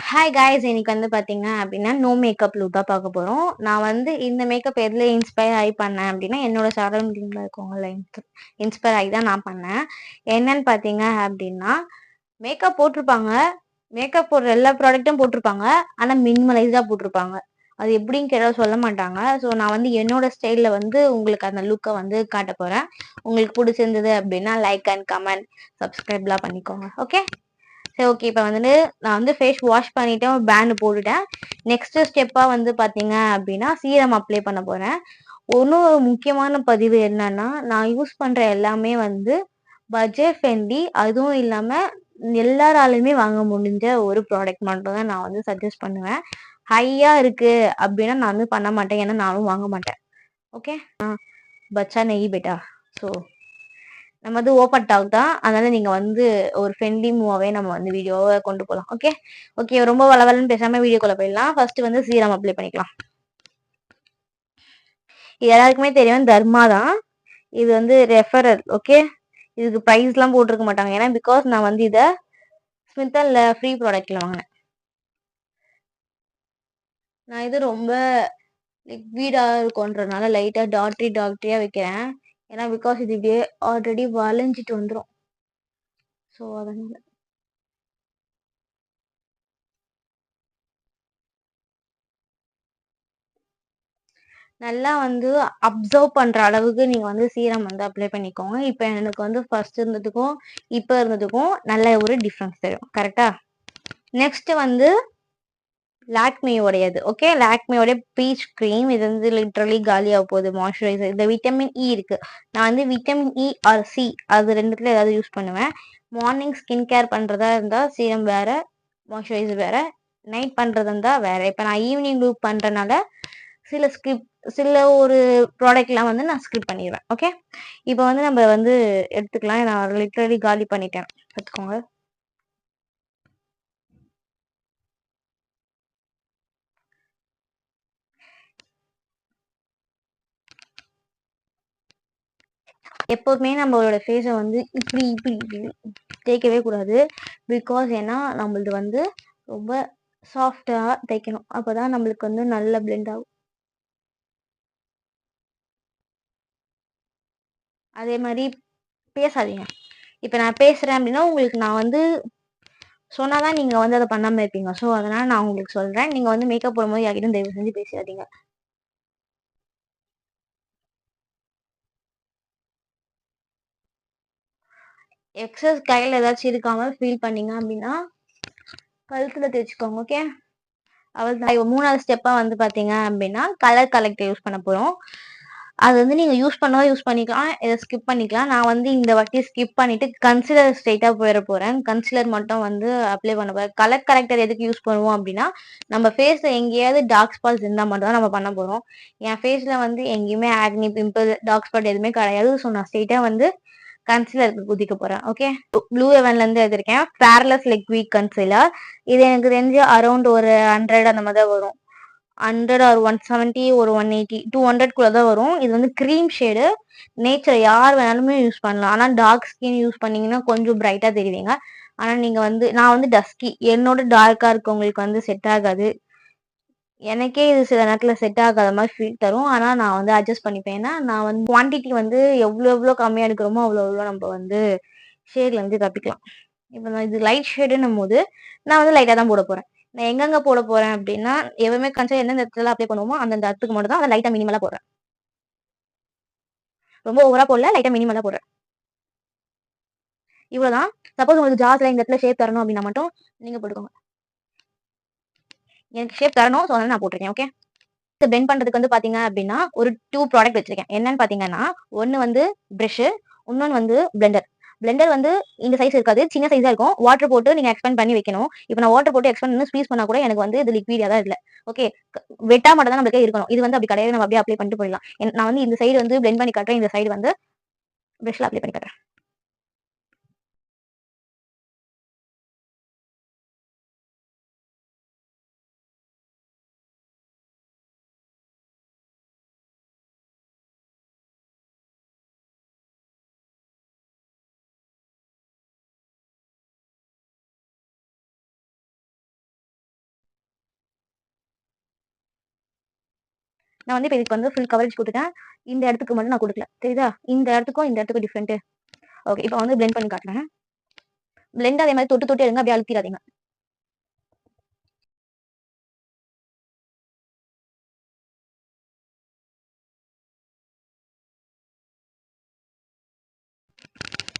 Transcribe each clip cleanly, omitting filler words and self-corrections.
Hi guys, இன்னைக்கு வந்து பார்த்தீங்க அப்படின்னா நோ மேக்கப் லுக் தான் பார்க்க போகிறோம். நான் வந்து இந்த மேக்கப் எதில் இன்ஸ்பயர் ஆகி பண்ணேன் அப்படின்னா என்னோட சரௌண்டிங்கில் இருக்கவங்கள இன்ஸ்பயர் ஆகி தான் நான் பண்ணேன். என்னன்னு பார்த்தீங்க அப்படின்னா மேக்கப் போட்டிருப்பாங்க, மேக்கப் போடுற எல்லா ப்ராடக்ட்டும் போட்டிருப்பாங்க, ஆனால் மினிமலைஸாக போட்டிருப்பாங்க. அது எப்படின்னு கேட்டால் சொல்ல மாட்டாங்க. ஸோ நான் வந்து என்னோட ஸ்டைலில் வந்து உங்களுக்கு அந்த லுக்கை வந்து காட்ட போகிறேன். உங்களுக்கு பிடிச்சிருந்தது அப்படின்னா லைக் அண்ட் கமெண்ட் சப்ஸ்கிரைப்லாம் பண்ணிக்கோங்க. ஓகே, சரி, ஓகே. இப்போ வந்துட்டு நான் வந்து ஃபேஸ் வாஷ் பண்ணிட்டேன், பேண்ட் போட்டுட்டேன். நெக்ஸ்ட் ஸ்டெப்பாக வந்து பார்த்தீங்க அப்படின்னா சீரம் அப்ளை பண்ண போகிறேன். இன்னும் முக்கியமான பதிவு என்னன்னா, நான் யூஸ் பண்ணுற எல்லாமே வந்து பட்ஜெட் ஃப்ரெண்ட்லி. அதுவும் இல்லாமல் எல்லாராலையுமே வாங்க முடிஞ்ச ஒரு ப்ராடக்ட் மட்டும் தான் நான் வந்து சஜஸ்ட் பண்ணுவேன். ஹையாக இருக்கு அப்படின்னா நான் வந்து பண்ண மாட்டேன், ஏன்னா நானும் வாங்க மாட்டேன். ஓகே, பச்சா நெய் பெட்டா. ஸோ நம்ம வந்து ஓப்பன் டாக் தான், அதனால நீங்க வந்து ஒரு ஃப்ரெண்ட்லி மூவாவே நம்ம வந்து வீடியோவை கொண்டு போகலாம். ஓகே ஓகே, ரொம்ப வளவலன்னு பேசாம வீடியோக்குள்ள போயிடலாம். ஃபர்ஸ்ட் வந்து சீரம் அப்ளை பண்ணிக்கலாம். இது எல்லாருக்குமே தெரியும், தர்மா தான். இது வந்து ரெஃபரல். ஓகே, இதுக்கு ப்ரைஸ்லாம் போட்டிருக்க மாட்டாங்க, ஏன்னா பிகாஸ் நான் வந்து இதை ஸ்மித்தன்ல ஃப்ரீ ப்ராடக்ட்ல வாங்கினேன். நான் இது ரொம்ப லிக்விடா இருக்கும்ன்றனால லைட்டா டாக்டரியா வைக்கிறேன். ஏன்னா பிகாஸ் இது இப்படியே ஆல்ரெடி வளைஞ்சிட்டு வந்துடும். ஸோ அதனால நல்லா வந்து அப்சர்வ் பண்ற அளவுக்கு நீங்க வந்து சீரம் வந்து அப்ளை பண்ணிக்கோங்க. இப்போ எனக்கு வந்து ஃபர்ஸ்ட் இருந்ததுக்கும் இப்போ இருந்ததுக்கும் நல்ல ஒரு டிஃப்ரென்ஸ் தெரியும். கரெக்டா? நெக்ஸ்ட் வந்து லாக்மியோடையது. ஓகே, லாக்மியோட பீச் கிரீம். இது வந்து லிட்ரலி காலியாக போகுது. மாய்ஸ்சரைசர், இந்த விட்டமின் இ இருக்கு. நான் வந்து விட்டமின் இ ஆர் சி அது ரெண்டுத்துல ஏதாவது யூஸ் பண்ணுவேன். மார்னிங் ஸ்கின் கேர் பண்றதா இருந்தா சீரம் வேற, மாய்ஸ்சரைசர் வேற. நைட் பண்றதா இருந்தா வேற. இப்போ நான் ஈவினிங் லூக் பண்றதுனால சில ஒரு ப்ராடக்ட்லாம் வந்து நான் ஸ்கிப் பண்ணிடுவேன். ஓகே, இப்போ வந்து நம்ம வந்து எடுத்துக்கலாம். நான் லிட்ரலி காலி பண்ணிட்டேன், பார்த்துக்கோங்க. எப்போதுமே நம்மளோட ஃபேஸை வந்து இப்படி இப்படி இப்படி தேய்க்கவே கூடாது. பிகாஸ் ஏன்னா நம்மளது வந்து ரொம்ப சாஃப்டாக தேய்க்கணும், அப்போதான் நம்மளுக்கு வந்து நல்ல பிளெண்ட் ஆகும். அதே மாதிரி பேசாதீங்க. இப்போ நான் பேசுகிறேன் அப்படின்னா உங்களுக்கு நான் வந்து சொன்னாதான் நீங்கள் வந்து அதை பண்ணாமல் இருப்பீங்க. ஸோ அதனால் நான் உங்களுக்கு சொல்கிறேன், நீங்கள் வந்து மேக்கப் போடும்போது யார்கிட்டும் தயவு செஞ்சு பேசாதீங்க. எக்ஸஸ் கையில் ஏதாச்சும் இருக்காம ஃபீல் பண்ணீங்க அப்படின்னா கழுத்தில் தேய்ச்சிக்கோங்க. ஓகே, அவள் தான். இப்போ மூணாவது ஸ்டெப்பாக வந்து பார்த்தீங்க அப்படின்னா கலர் கலெக்டர் யூஸ் பண்ண போகிறோம். அது வந்து நீங்கள் யூஸ் பண்ணவா யூஸ் பண்ணிக்கலாம், இதை ஸ்கிப் பண்ணிக்கலாம். நான் வந்து இந்த வாட்டி ஸ்கிப் பண்ணிவிட்டு கன்சிலர் ஸ்ட்ரைட்டாக போயிட போகிறேன். கன்சிலர் மட்டும் வந்து அப்ளை பண்ண போகிறேன். கலர் கரெக்டர் எதுக்கு யூஸ் பண்ணுவோம் அப்படின்னா நம்ம ஃபேஸில் எங்கேயாவது டார்க் ஸ்பாட்ஸ் இருந்தால் மட்டும் தான் நம்ம பண்ண போகிறோம். என் ஃபேஸில் வந்து எங்கேயுமே ஆக்னி, பிம்பிள், டார்க் ஸ்பாட் எதுவுமே கிடையாது. ஸோ நான் ஸ்ட்ரைட்டாக வந்து கன்சிலருக்கு குதிக்க போகிறேன். ஓகே, ப்ளூ ஹெவன்லேருந்து எடுத்திருக்கேன் ஃபேர்லெஸ் லிக்விட் கன்சிலர். இது எனக்கு தெரிஞ்சு அரௌண்ட் ஒரு 100 அந்த மாதிரி தான் வரும். 100 ஒரு 170 ஒரு 180 200 தான் வரும். இது வந்து க்ரீம் ஷேடு. நேச்சர் யார் வேணாலுமே யூஸ் பண்ணலாம். ஆனால் டார்க் ஸ்கின் யூஸ் பண்ணீங்கன்னா கொஞ்சம் பிரைட்டாக தெரிவிங்க. ஆனால் நீங்கள் வந்து நான் வந்து டஸ்கி, என்னோட டார்க்காக இருக்கவங்களுக்கு வந்து செட் ஆகாது. எனக்கே இது சில நேரத்தில் செட் ஆகாத மாதிரி ஃபீல் தரும். ஆனால் நான் வந்து அட்ஜஸ்ட் பண்ணிப்பேன். ஏன்னா நான் வந்து குவான்டிட்டி வந்து எவ்வளோ கம்மியாக எடுக்கிறோமோ அவ்வளோ நம்ம வந்து ஷேட்ல வந்து தப்பிக்கலாம். இப்போ நான் இது லைட் ஷேடுன்னும் போது நான் வந்து லைட்டாக தான் போட போகிறேன். நான் எங்கெங்கே போட போகிறேன் அப்படின்னா எப்பவுமே கன்சல் எந்தெந்த இடத்துல அப்ளை பண்ணுவோமோ அந்தந்த இடத்துக்கு மட்டும் தான் அதை லைட்டாக மினிமலாக போடுறேன். ரொம்ப ஓவரா போடல, லைட்டாக மினிமலாக போடுறேன். இவ்வளோதான். சப்போஸ் உங்களுக்கு ஜாஸ்தியில் இந்த இடத்துல ஷேப் தரணும் அப்படின்னா மட்டும் நீங்கள் போட்டுக்கோங்க. எனக்கு ஷேப் தரணும், ஸோ அதனால நான் போட்டிருக்கேன். ஓகே, பெண்ட் பண்றதுக்கு வந்து பாத்தீங்க அப்படின்னா ஒரு 2 ப்ராடக்ட் வச்சிருக்கேன். என்னன்னு பாத்தீங்கன்னா ஒன்னு வந்து பிரஷ், இன்னொன்னு வந்து பிளெண்டர். பிளெண்டர் வந்து இந்த சைஸ் இருக்காது, சின்ன சைஸா இருக்கும். வாட்டர் போட்டு நீங்க எக்ஸ்பெண்ட் பண்ணி வைக்கணும். இப்போ நான் வாட்டர் போட்டு எக்ஸ்பெண்ட் பண்ணி ஸ்பீஸ் பண்ணா கூட எனக்கு வந்து இது லிக்விடா தான் இல்ல. ஓகே, வெட்டா மட்டும் தான் நமக்கு இருக்கணும். இது வந்து அப்படி கிடையாது, நம்ம அப்படியே அப்ளை பண்ணிட்டு போயிடலாம். நான் வந்து இந்த சைடு வந்து பிளெண்ட் பண்ணி காட்டுறேன், இந்த சைடு வந்து பிரஷ்ல அப்ளை பண்ணி காட்டுறேன். நான் வந்து இப்போ இதுக்கு வந்து ஃபுல் கவரேஜ் கொடுத்துட்டேன். இந்த இடத்துக்கு மட்டும் நான் கொடுக்கல. தெரியுதா? இந்த இடத்துக்கும் டிஃப்ரெண்ட். ஓகே, இப்போ வந்து பிளெண்ட் பண்ணி காட்டுறேன். பிளெண்ட் அதே மாதிரி தொட்டு தொட்டு எடுங்க, அப்படியே அழுத்திடாதீங்க.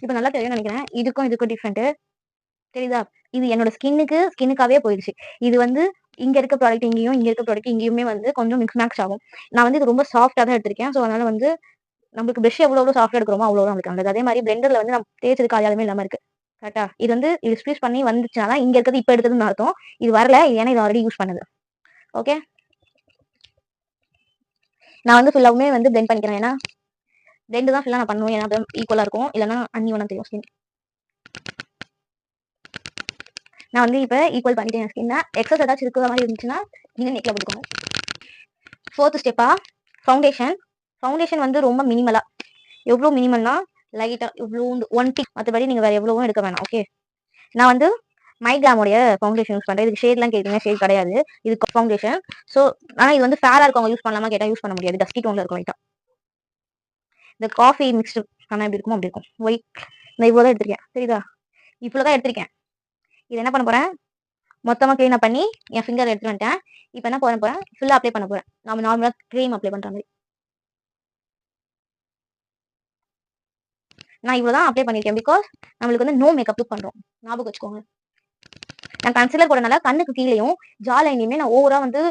இப்போ நல்லா தெரியும் நினைக்கிறேன். இதுக்கும் டிஃப்ரெண்ட் தெரியுதா? இது என்னோட ஸ்கின்னுக்காவே போயிடுச்சு. இது வந்து இங்க இருக்க ப்ராடக்ட் இங்கேயும், இங்க இருக்க ப்ராடக்ட் இங்கேயுமே வந்து கொஞ்சம் மிக்ஸ் மேட்ச் ஆகும். நான் வந்து இது ரொம்ப சாஃப்ட்டா தான் எடுத்திருக்கேன். ஸோ அதனால வந்து நம்மளுக்கு பிரஷ் எவ்வளோ சாஃப்ட்டா எடுக்கிறோமோ அவ்வளோ நம்மளுக்கு நல்லது. அதே மாதிரி பிளெண்டர்ல வந்து நம்ம தேய்ச்சதுக்கு அடையாளமே இல்லாம இருக்கு. கரெக்ட்டா? இது வந்து இது ஸ்குவீஸ் பண்ணி வந்துச்சுனா தான் இங்க இருக்கிறது இப்ப எடுத்ததுன்னு அர்த்தம். இது வரல. ஏன்னா இது ஆல்ரெடி யூஸ் பண்ணது. ஓகே. நான் வந்து ஃபுல்லாவுமே வந்து பிளெண்ட் பண்ணிக்கிறேன். ஏன்னா 2 தான் ஃபுல்லா நான் பண்ணுவேன். ஏன்னா அப்பதான் ஈக்குவலா இருக்கும். இல்லன்னா அன்ஈவனா தெரியும் ஸ்கின். நான் வந்து இப்ப ஈக்குவல் பண்ணிட்டேன் ஸ்கின்ன. எக்ஸஸ் ஏதாச்சும் இருக்கிற மாதிரி இருந்துச்சுன்னா நீங்க நெக்ல போட்டுக்கோங்க. 4th ஸ்டெப்பா ஃபவுண்டேஷன். ஃபவுண்டேஷன் வந்து ரொம்ப மினிமலா. எவ்வளோ மினிமல்னா லைட்டா இவ்வளோண்டு 1 டிக். மற்றபடி நீங்க வேற எவ்வளவும் எடுக்க வேணாம். ஓகே. நான் வந்து மைக்ராமோடைய ஃபவுண்டேஷன் யூஸ் பண்றேன். இதுக்கு ஷேட்லாம் கேட்டீங்க, ஷேட் கிடையாது. இது ஃபவுண்டேஷன். ஸோ ஆனா இது வந்து ஃபேரா இருக்கவங்க யூஸ் பண்ணலாமா கேட்டா யூஸ் பண்ண முடியாது. டஸ்கி டோன்ல இருக்கும் லைட்டா. இந்த காஃபி மிக்ஸ்டு பண்ணா எப்படி இருக்குமோ அப்படி இருக்கும். ஒயிட் நான் இவ்வளோ தான் எடுத்திருக்கேன். தெரியுதா? இவ்வளோ தான் எடுத்திருக்கேன். இது என்ன பண்ண போறேன்? மொத்தமா கிளீன் பண்ணி என் ஃபிங்கர் எடுத்துட்டு வந்துட்டேன். இப்போ என்ன பண்ண போறேன்? ஃபுல்லா அப்ளை பண்ண போறேன். நம்ம நார்மலா க்ரீம் அப்ளை பண்ற மாதிரி. நான் இவ்வளோ தான் அப்ளை பண்ணிருக்கேன். பிகாஸ் நம்மளுக்கு வந்து நோ மேக்கப் லுக் பண்றோம். ஞாபகம் வச்சுக்கோங்க. நான் கன்சிலர் போடனால கண்ணுக்கு கீழேயும் ஜா லைன்லயுமே நான் ஓவரா வந்து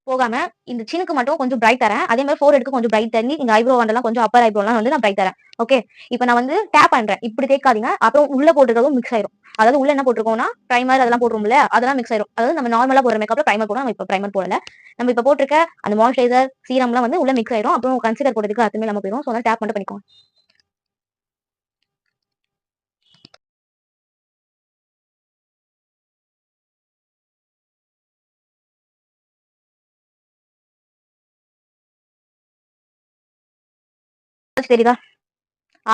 போகாம இந்த சின்னுக்கு மட்டும் கொஞ்சம் பிரைட் தரேன். அதே மாதிரி ஃபோர் எடுக்கு கொஞ்சம் பிரைட் தண்ணி இந்த ஐப்ரோ வண்டெல்லாம் கொஞ்சம் அப்பர் ஐப்ரோலாம் வந்து நான் பிரைட் தரேன். ஓகே. இப்போ நான் வந்து டேப் பண்றேன். இப்படி தேய்க்காதீங்க. அப்புறம் உள்ள போட்டுறதும் மிக்ஸ் ஆயிரும். அதாவது உள்ள என்ன போட்டிருக்கோம்னா பிரைமர் அதெல்லாம் போட்டுருவோம்ல, அதெல்லாம் மிக்ஸ் ஆயிரும். அதாவது நம்ம நார்மலா போடுற மேக்கப்ல பிரைமர் போடும். நம்ம இப்போ பிரைமர் போடல. நம்ம இப்போ போட்டிருக்க அந்த மாய்ஸ்சரைசர் சீரம்லாம் வந்து உள்ள மிக்ஸ் ஆயிரும். அப்புறம் கன்சிலர் போடுறதுக்கு அதுமே நம்ம போயிடும். ஸோ அதனால டேப் மட்டும் பண்ணிக்கோங்க. தெரியுதா?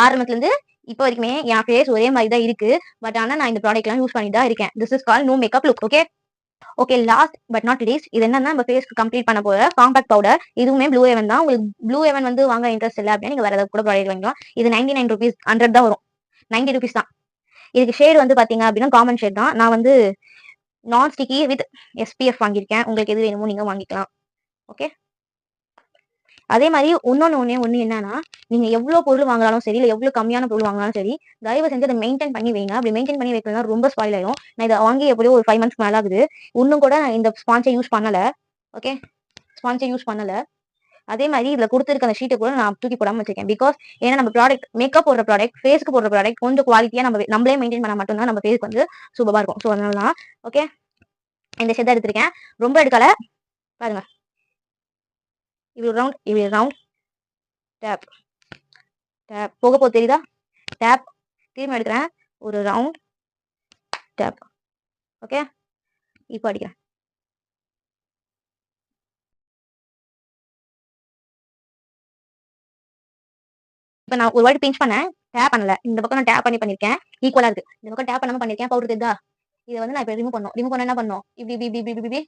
ஆரம்பத்துல இருந்து இப்போ வரைக்குமே என் ஃபேஸ் ஒரே மாதிரி தான் இருக்கு. பட் ஆனா நான் இந்த ப்ராடக்ட்லாம் யூஸ் பண்ணி தான் இருக்கேன். This is call no makeup look. Okay. Okay, last but not least இது என்னன்னா நம்ம ஃபேஸ்க்கு கம்ப்ளீட் பண்ண போற காம்பாக்ட் பவுடர். இதுவுமே ப்ளூ ஹெவன் தான். உங்களுக்கு ப்ளூ ஹெவன் வந்து வாங்க இன்ட்ரெஸ்ட் இல்லை அப்படின்னா நீங்க வேற ஏதாவது கூட ப்ராடக்ட் வாங்கிக்கலாம். இது 99 ருபீஸ் 100 தான் வரும். 90 ருபீஸ் தான். இதுக்கு ஷேட் வந்து பாத்தீங்க அப்படின்னா காமன் ஷேட் தான். நான் வந்து நான் ஸ்டிக்கி வித் SPF வாங்கியிருக்கேன். உங்களுக்கு எது வேணுமோ நீங்க வாங்கிக்கலாம். ஓகே. அதே மாதிரி ஒண்ணு என்னன்னா நீங்க எவ்வளவு பொருள் வாங்கினாலும் சரி இல்ல எவ்வளவு கம்மியான பொருள் வாங்கினாலும் சரி தயவு செஞ்சு அதை மெயின்டைன் பண்ணி வைங்க. அப்படி மெயின்டைன் பண்ணி வைக்கலாம் ரொம்ப ஸ்பாயில் ஆயிடும். நான் இதை வாங்கி எப்படியோ ஒரு 5 மந்த்ஸ் மேல ஆகுது. இன்னும் கூட நான் இந்த ஸ்பான்சை யூஸ் பண்ணல. ஓகே. ஸ்பான்சை யூஸ் பண்ணல. அதே மாதிரி இதுல கொடுத்துருக்க அந்த ஷீட்டை கூட நான் தூக்கி போடாம வச்சிருக்கேன். பிகாஸ் ஏன்னா நம்ம ப்ராடக்ட் மேக்கப் போடுற ப்ராடக்ட் ஃபேஸ்க்கு போடுற ப்ராடக்ட் கொஞ்சம் குவாலிட்டியா நம்மளே மெயின்டைன் பண்ண மட்டும்தான் நம்ம ஃபேஸ்க்கு வந்து சூப்பரா இருக்கும். ஸோ அதனால தான் ஓகே இந்த ஷெட் எடுத்திருக்கேன். ரொம்ப எடுக்கல பாருங்க. இவ்வளவு ரவுண்ட் டேப் டேப் போக தெரியுதா? டேப் திரும்ப எடுக்கிறேன். ஒரு ரவுண்ட் டேப். ஓகே. இப்போ அடிக்கிறேன். இப்போ நான் ஒரு வாட்டி பிஞ்ச் பண்ணேன். டேப் பண்ணல. இந்த பக்கம் நான் டேப் பண்ணிருக்கேன். ஈக்குவலா இருக்கு. இந்த பக்கம் டேப் பண்ணாம பண்ணிருக்கேன். பவுடர் தெரியுதா? இதை வந்து நான் இப்போ ரிமூவ் பண்ண என்ன பண்ணணும்? இப்படி இப்படி இப்படி இப்படி இப்படி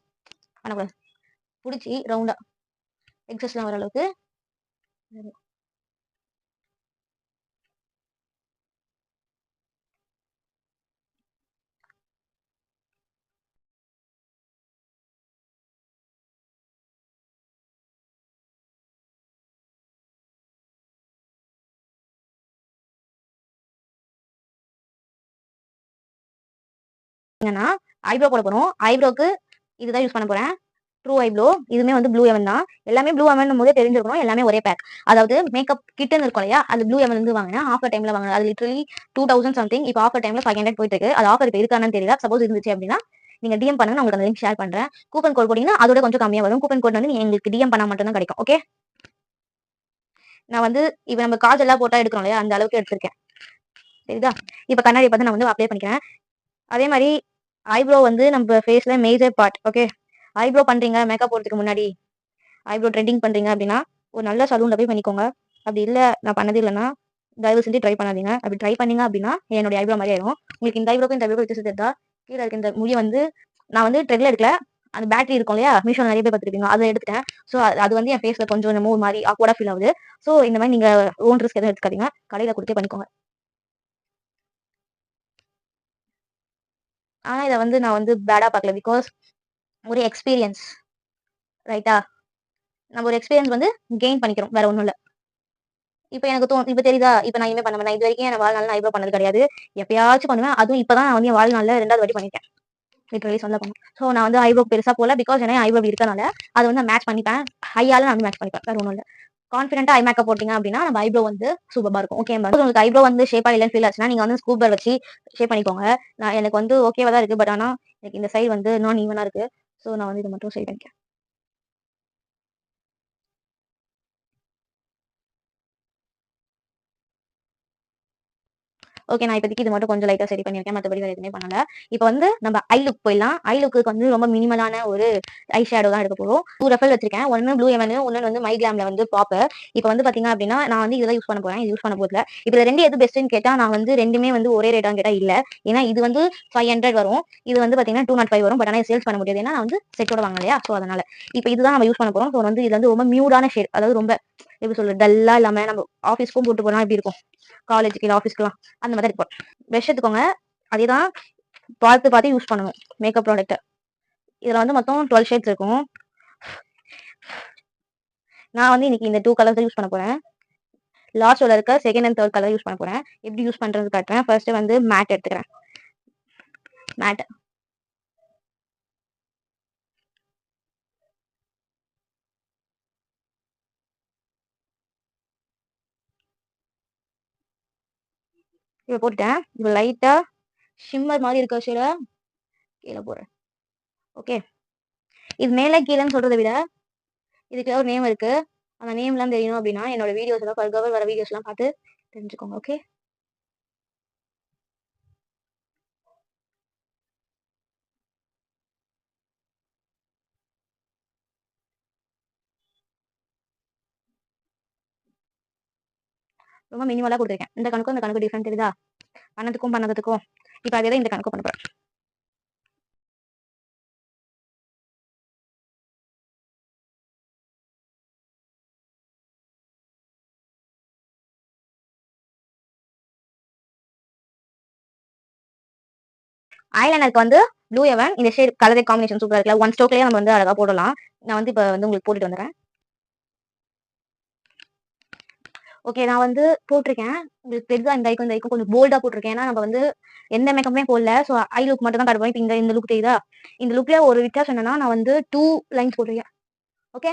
பண்ணக்கூடாது. பிடிச்சி ரவுண்டா எக்ஸஸ்லாம் வர அளவுக்கு என்னன்னா ஐப்ரோ போட போறோம். ஐப்ரோக்கு இதுதான் யூஸ் பண்ண போறேன். True eyebrow. இதுவுமே வந்து ப்ளூ ஹெவன் தான். எல்லாமே ப்ளூ ஹெவன் போதே தெரிஞ்சிருக்கணும். எல்லாமே ஒரே பேக். அதாவது மேக்கப் கிட்னு இருக்கும் இல்லையா, அது ப்ளூ ஹெவன் வந்து வாங்கினேன். ஆஃபர் டைம்ல வாங்கினேன். அது லிட்டரலி 2000 சம்திங். இப்போ ஆஃபர் டைம்ல 500 போயிட்டு இருக்கு. அது ஆஃபர் இப்போ இருக்கானு தெரியல. சப்போஸ் இருந்துச்சு அப்படின்னா நீங்க டிஎம் பண்ணுங்க. நான் உங்களுக்கு அந்த லிங்க் ஷேர் பண்றேன். கூப்பன் கோட் போட்டீங்கன்னா அதோட கொஞ்சம் கம்மியா வரும். கூப்பன் கோட் வந்து நீங்க எங்களுக்கு டிஎம் பண்ணா மட்டும் தான் கிடைக்கும். ஓகே. நான் வந்து இப்போ நம்ம காஜ் எல்லாம் போட்டா எடுக்கிறோம் இல்லையா, அந்த அளவுக்கு எடுத்திருக்கேன். சரிதா? இப்போ கண்ணாடி பார்த்து நான் வந்து அப்ளை பண்ணிக்கிறேன். அதே மாதிரி ஐப்ரோ வந்து நம்ம ஃபேஸ்ல மேஜர் பார்ட். ஓகே. ஐப்ரோ பண்றீங்க மேக்கப் போடுறதுக்கு முன்னாடி ஐப்ரோ த்ரெட்டிங் பண்றீங்க அப்படின்னா ஒரு நல்ல சலூன்ல போய் பண்ணிக்கோங்க. அப்படி இல்ல நான் பண்ணது இல்லைன்னா தயவு செஞ்சு ட்ரை பண்ணாதீங்க. அப்படி ட்ரை பண்ணீங்க அப்படின்னா என்னுடைய ஐப்ரோ மாதிரி ஆயிடும். உங்களுக்கு இந்த ஐப்ரோக்கும் இந்த ஐப்ரோ வித்தியாசம் தெரிஞ்சா கீழே இருக்க இந்த முடியை வந்து நான் வந்து த்ரெட்ல எடுக்கல, அந்த பேட்டரி இருக்கும் இல்லையா, மீஷோ நிறைய பேர் பார்த்துருப்பீங்க, அதை எடுத்துட்டேன். ஸோ அது வந்து என் ஃபேஸ்ல கொஞ்சம் என்னமோ ஒரு மாதிரி ஆக்வர்டா ஃபீல் ஆகுது. ஸோ இந்த மாதிரி நீங்க ஓன் ரிஸ்க் எதுவும் எடுத்துக்காதீங்க, கடையில கொடுத்தே பண்ணிக்கோங்க. ஆனா இதை வந்து நான் வந்து பேடா பார்க்கல, பிகாஸ் ஒரு எக்ஸ்பீரியன்ஸ், ரைட்டா? நம்ம ஒரு எக்ஸ்பீரியன்ஸ் வந்து கெயின் பண்ணிக்கிறோம், வேற ஒன்றும் இல்லை. இப்போ எனக்கு இப்போ தெரியுதா, இப்போ நான் இனிமே பண்ண மாட்டேன். இது வரைக்கும் என் வாழ்நாள் நான் ஐப்ரோ பண்ணது கிடையாது, எப்பயாச்சும் பண்ணுவேன். அதுவும் இப்பதான் நான் வந்து என் வாழ்நாள்ல 2வது வாட்டி பண்ணிட்டேன், லிட்டரலி சொல்ல போனோம். ஸோ நான் வந்து ஐப்ரோ பெருசா போல, பிகாஸ் ஏன்னா ஐப்ரோ இருக்கனால அதை வந்து மேட்ச் பண்ணிப்பேன், ஹையால நான் வந்து மேட்ச் பண்ணிப்பேன், வேற ஒன்றும் இல்லை. கான்ஃபிடென்ட்டா ஐ மேக்கப் போட்டீங்க அப்படின்னா நம்ம ஐப்ரோ வந்து சூப்பரா இருக்கும். ஓகே, உங்களுக்கு ஐப்ரோ வந்து ஷேப்பா இல்லைன்னு ஃபீல் ஆச்சுன்னா நீங்க வந்து ஸ்கூபர் வச்சு ஷேப் பண்ணிக்கோங்க. நான் எனக்கு வந்து ஓகேவா தான் இருக்கு, பட் ஆனா எனக்கு இந்த சைடு வந்து நான் ஈவனா இருக்கு. ஸோ நான் வந்து இதை மட்டும் சரி பண்ணிக்கிறேன். ஓகே, நான் இப்போதைக்கு இது மட்டும் கொஞ்சம் லைட்டா சரி பண்ணியிருக்கேன், மற்றபடி வேற எதுவுமே பண்ணல. இப்போ வந்து நம்ம ஐ லுக் போயிடலாம். ஐ லுக்கு வந்து ரொம்ப மினிமலான ஒரு ஐ ஷேடோ தான் எடுக்க போறோம். 2 ரெஃபல் வச்சிருக்கேன், ஒன்னு ப்ளூ எவன், ஒன்னு வந்து மை கிளாம்ல வந்து பாப்பு. இப்போ வந்து பாத்தீங்க அப்படின்னா நான் வந்து இதெல்லாம் யூஸ் பண்ண போறேன், இது யூஸ் பண்ண போறதுல. இப்போ ரெண்டு எது பெஸ்ட்னு கேட்டா நான் வந்து ரெண்டுமே வந்து ஒரே ரேட்டான்னு கேட்டா இல்ல. ஏன்னா இது வந்து 500 வரும், இது வந்து பாத்தீங்கன்னா 205 வரும். பட் ஆனால் சேல்ஸ் பண்ண முடியாது, ஏன்னா நான் வந்து செட்டோட வாங்க இல்லையா. ஸோ அதனால இப்போ இதுதான் நம்ம யூஸ் பண்ண போறோம். ஸோ வந்து இது வந்து ரொம்ப மியூடான ஷேட், அதாவது ரொம்ப எப்படி சொல்றது, டல்லா இல்லாம நம்ம ஆஃபீஸ்க்கும் போட்டு போனா எப்படி இருக்கும், காலேஜுக்கு இல்லை ஆஃபீஸ்க்குலாம் அந்த மாதிரி இருக்கும். ப்ரஷ் எடுத்துக்கோங்க, அதேதான் பார்த்து பார்த்து யூஸ் பண்ணணும் மேக்கப் ப்ராடக்ட். இதுல வந்து மொத்தம் 12 ஷேட்ஸ் இருக்கும். நான் வந்து இன்னைக்கு இந்த 2 கலர்ஸ் யூஸ் பண்ண போறேன். லாஸ்ட்ல இருக்க second and third colour use பண்ண போறேன். எப்படி யூஸ் பண்றது காட்டுறேன். ஃபர்ஸ்ட் வந்து மேட் எடுத்துக்கிறேன். மேட் இப்போ போட்டுட்டேன். இப்போ லைட்டா ஷிம்மர் மாதிரி இருக்க ஷேட கீழே போடுறேன். ஓகே, இது மேல கீழேன்னு சொல்றதை விட இதுக்கு ஒரு நேம் இருக்கு, அந்த நேம்லாம் தெரியணும் அப்படின்னா என்னோட வீடியோஸ் எல்லாம் ஃபர்கவர் வர வீடியோஸ் எல்லாம் பார்த்து தெரிஞ்சுக்கோங்க. ஓகே, ரொம்ப மினிமலா கொடுத்துருக்கேன். இந்த கணக்கும் இந்த கணக்கு டிஃபரெண்ட் தெரியுதா, பண்ணதுக்கும் பண்ணதுக்கும். இப்போ அதே தான் இந்த கணக்கு பண்ண போறேன். ஐலைனருக்கு வந்து ப்ளூ எவன் இந்த ஷேட் கலர் காம்பினேஷன் சூப்பரா இருக்குல்ல, ஒன் ஸ்ட்ரோக்லயே நம்ம வந்து அழகா போடலாம். நான் வந்து இப்போ வந்து உங்களுக்கு போட்டுட்டு வந்துடுறேன். ஓகே, நான் வந்து போட்டிருக்கேன். உங்களுக்கு தெரிஞ்சா இந்த ஐக்கும் இந்த ஐக்கும் கொஞ்சம் போல்டா போட்டிருக்கேன், ஏன்னா நம்ம வந்து எந்த மேக்கப்புமே போடல. ஸோ ஐ லுக் மட்டும் தான் காட்டுவோம். இப்போ இந்த லுக் தெரியுதா, இந்த லுக்ல ஒரு வித்தியாசம் என்னன்னா நான் வந்து 2 லைன்ஸ் போட்டிருக்கேன். ஓகே,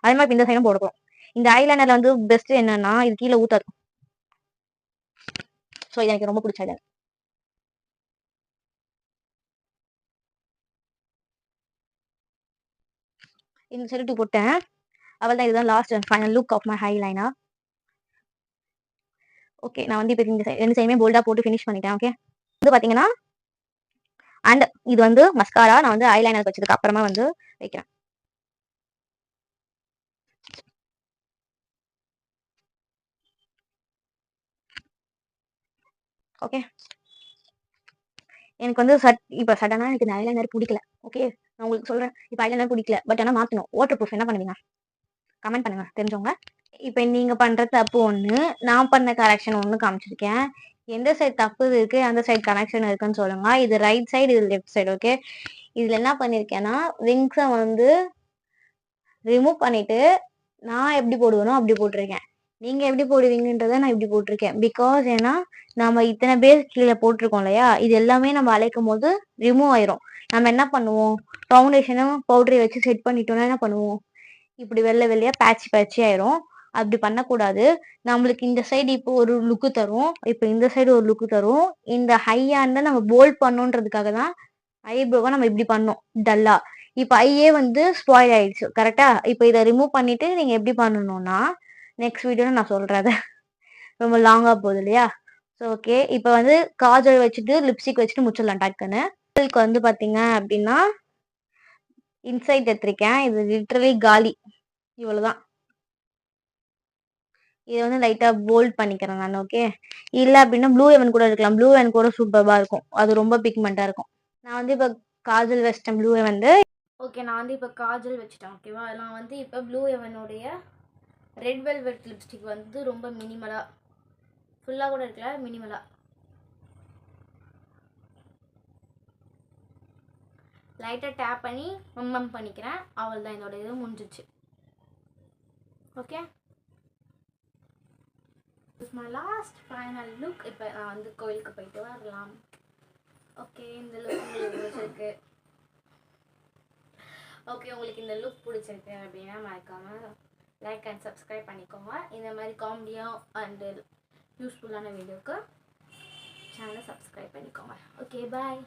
அதே மாதிரி இந்த சைடும் போடுறோம். இந்த ஐலைனர்ல வந்து பெஸ்ட் என்னன்னா இது கீழே ஊத்தாது. ஸோ இது எனக்கு ரொம்ப பிடிச்சது. இந்த சைடு 2 போட்டேன். அவள் தான், இதுதான் last and final look of my eyeliner. Okay, நான் வந்து இப்போ இந்த ரெண்டு சைடுமே போல்டா போட்டு ஃபினிஷ் பண்ணிட்டேன். ஓகே, வந்து பாத்தீங்கன்னா அண்ட் இது வந்து மஸ்காரா, நான் வந்து ஐலைனர் வச்சதுக்கு அப்புறமா வந்து வைக்கிறேன். ஓகே, எனக்கு வந்து இப்போ சடனா எனக்கு இந்த ஐலைனர் பிடிக்கல. ஓகே, நான் உங்களுக்கு சொல்றேன், இப்போ ஐலைனர் பிடிக்கல, பட் ஆனால் மாற்றணும். வாட்டர் ப்ரூஃப் என்ன பண்ணுவீங்க, கமெண்ட் பண்ணுங்க தெரிஞ்சவங்க. இப்போ நீங்க பண்ற தப்பு ஒன்று, நான் பண்ண கரெக்ஷன் ஒன்று காமிச்சிருக்கேன். எந்த சைடு தப்பு இருக்கு அந்த சைடு கனெக்ஷன் இருக்குன்னு சொல்லுங்க. இது ரைட் சைடு, இது லெஃப்ட் சைடு. ஓகே, இதுல என்ன பண்ணிருக்கேன்னா விங்ஸை வந்து ரிமூவ் பண்ணிட்டு நான் எப்படி போடுவேனோ அப்படி போட்டிருக்கேன். நீங்க எப்படி போடுவீங்கன்றத நான் இப்படி போட்டிருக்கேன். பிகாஸ் ஏன்னா நம்ம இத்தனை பேர் கீழே போட்டிருக்கோம் இல்லையா, இது எல்லாமே நம்ம அழைக்கும் போது ரிமூவ் ஆயிரும். நம்ம என்ன பண்ணுவோம், ஃபவுண்டேஷனும் பவுடரை வச்சு செட் பண்ணிட்டோம்னா என்ன பண்ணுவோம், இப்படி வெள்ளை வெள்ளையா பேட்ச் பேட்சி ஆயிரும். அப்படி பண்ணக்கூடாது. நம்மளுக்கு இந்த சைடு இப்போ ஒரு லுக்கு தரும், இப்போ இந்த சைடு ஒரு லுக்கு தரும். இந்த ஹை ஹேண்ட நம்ம போல்ட் பண்ணோன்றதுக்காக தான் ஐப்ரோவை நம்ம இப்படி பண்ணோம் டல்லா. இப்போ ஐயே வந்து ஸ்பாயில் ஆயிடுச்சு, கரெக்டா? இப்போ இதை ரிமூவ் பண்ணிட்டு நீங்க எப்படி பண்ணணும்னா நெக்ஸ்ட் வீடியோல நான் சொல்றேன், ரொம்ப லாங்கா போகுது இல்லையா. ஸோ ஓகே, இப்போ வந்து காஜல் வச்சுட்டு லிப்ஸ்டிக் வச்சுட்டு முடிச்சிடலாம் டக்குன்னு. இதுக்கு வந்து பாத்தீங்க அப்படின்னா இன்சைட் எடுத்திருக்கேன், இது லிட்டரலி காலி, இவ்வளவுதான். இதை வந்து லைட்டா போல்ட் பண்ணிக்கிறேன் நான். ஓகே, இல்ல அப்படின்னா ப்ளூ எவன் கூட இருக்கலாம், ப்ளூ எவன் கூட சூப்பர்பா இருக்கும், அது ரொம்ப பிக்மெண்டா இருக்கும். நான் வந்து இப்போ காஜல் வெஸ்டர்ன் ப்ளூவை வந்து ஓகே, நான் வந்து இப்போ காஜல் வச்சுட்டேன். ஓகேவா, நான் வந்து இப்போ ப்ளூ ஹெவனுடைய ரெட் வெல்வெட் லிப்ஸ்டிக் வந்து ரொம்ப மினிமலாக, ஃபுல்லாக கூட இருக்கல, மினிமலாக லைட்டாக டேப் பண்ணி பண்ணிக்கிறேன். அவள் தான், இதோட இது முடிஞ்சிச்சு. Okay, it's my last final look. இப்போ நான் வந்து கோயிலுக்கு போயிட்டு வரலாம். ஓகே, இந்த லுக் உங்களுக்கு பிடிச்சிருக்கு. ஓகே, உங்களுக்கு இந்த லுக் பிடிச்சிருக்கு அப்படின்னா மறக்காமல் லைக் அண்ட் சப்ஸ்கிரைப் பண்ணிக்கோங்க. இந்த மாதிரி காமெடியாக அண்டு யூஸ்ஃபுல்லான வீடியோக்கு சேனலை சப்ஸ்கிரைப் பண்ணிக்கோங்க. ஓகே, பாய்.